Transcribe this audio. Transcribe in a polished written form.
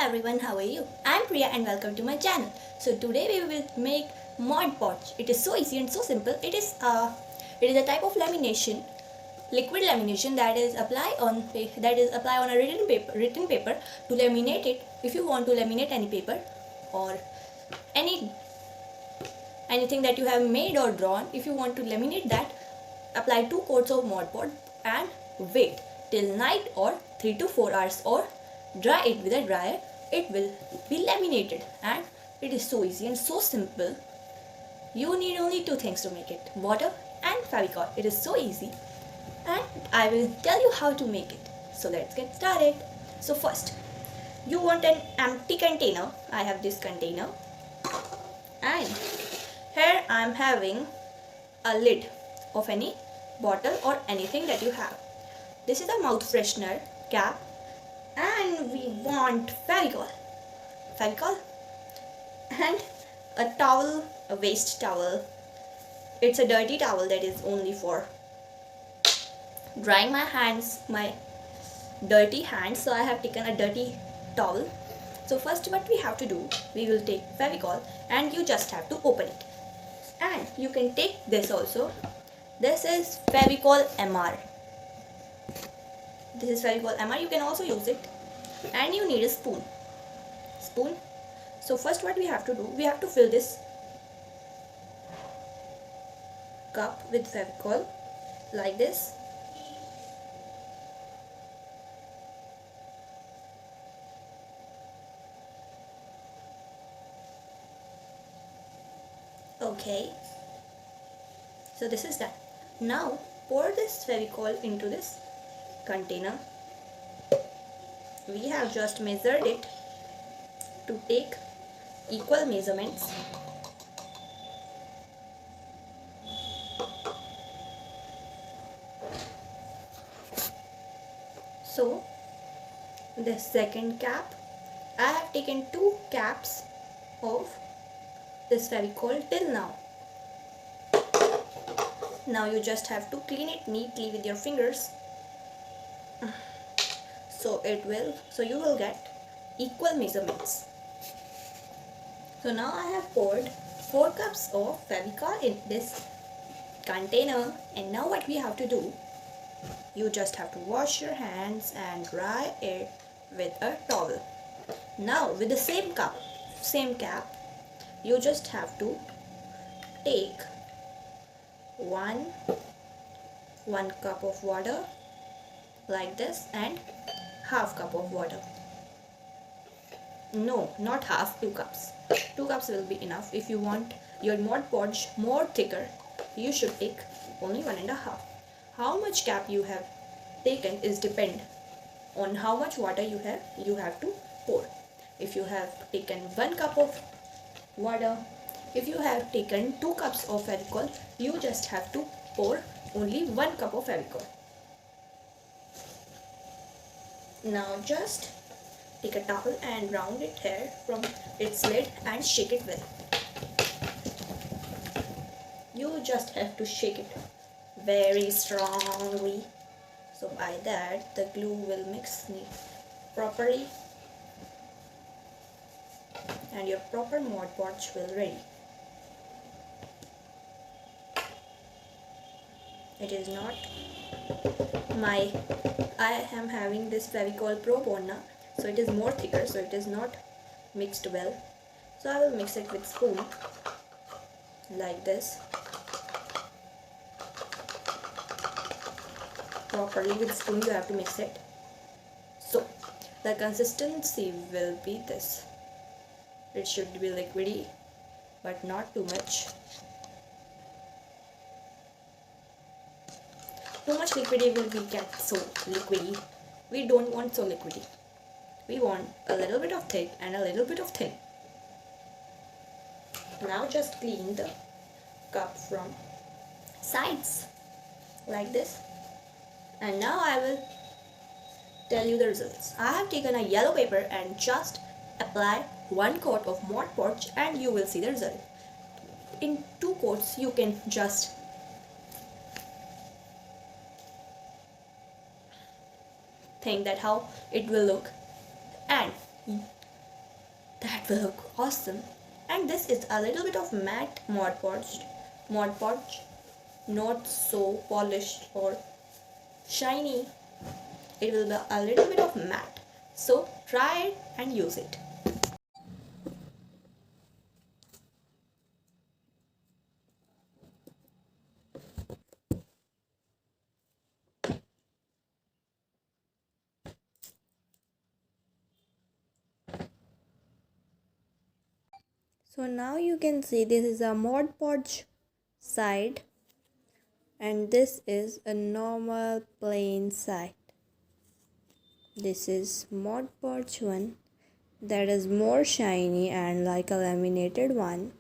everyone, how are you? I'm Priya and welcome to my channel. So today we will make Mod Podge. It is so easy and so simple. It is a type of lamination, liquid lamination that is apply on a written paper to laminate it. If you want to laminate any paper or anything that you have made or drawn, if you want to laminate that, apply 2 coats of Mod Podge and wait till night or 3 to 4 hours or dry it with a dryer. It will be laminated and it is so easy and so simple. You need only 2 things to make it: water and Fevicol. It is so easy and I will tell you how to make it. So let's get started. So first, you want an empty container. I have this container and here I am having a lid of any bottle or anything that you have. This is a mouth freshener cap and we want Fevicol and a towel, a waste towel. It's a dirty towel that is only for drying my hands, my dirty hands. So I have taken a dirty towel. So first what we have to do, we will take Fevicol and you just have to open it. And you can take this also. This is Fevicol MR. This is Fevicol MR. You can also use it. And you need a spoon. So first what we have to do, we have to fill this cup with Fevicol like this. Okay, so this is done. Now pour this Fevicol into this container. We have just measured it to take equal measurements. So the second cap, I have taken 2 caps of this Fevicol till now. Now you just have to clean it neatly with your fingers. So you will get equal measurements. So now I have poured 4 cups of Fevicol in this container, and now what we have to do, you just have to wash your hands and dry it with a towel. Now with the same cap, you just have to take one cup of water like this and half cup of water. No, not half, 2 cups. 2 cups will be enough. If you want your Mod Podge more thicker, you should take only 1.5. How much cap you have taken is depend on how much water you have to pour. If you have taken 1 cup of water, if you have taken 2 cups of Fevicol, you just have to pour only 1 cup of Fevicol. Now just take a towel and round it here from its lid and shake it well. You just have to shake it very strongly. So by that the glue will mix properly and your proper Mod Podge will ready. It is not I am having this Fevicol Pro Bond now, so it is more thicker, so it is not mixed well. So I will mix it with spoon like this. Properly with spoon you have to mix it. So the consistency will be this. It should be liquidy but not too much. Too much liquidy will get so liquidy. We don't want so liquidy. We want a little bit of thick and a little bit of thin. Now just clean the cup from sides like this. And now I will tell you the results. I have taken a yellow paper and just apply 1 coat of Mod Podge and you will see the result. In 2 coats you can just think that how it will look, and That will look awesome. And this is a little bit of matte Mod Podge, not so polished or shiny. It will be a little bit of matte. So try it and use it. So now you can see this is a Mod Podge side and this is a normal plain side. This is Mod Podge one that is more shiny and like a laminated one.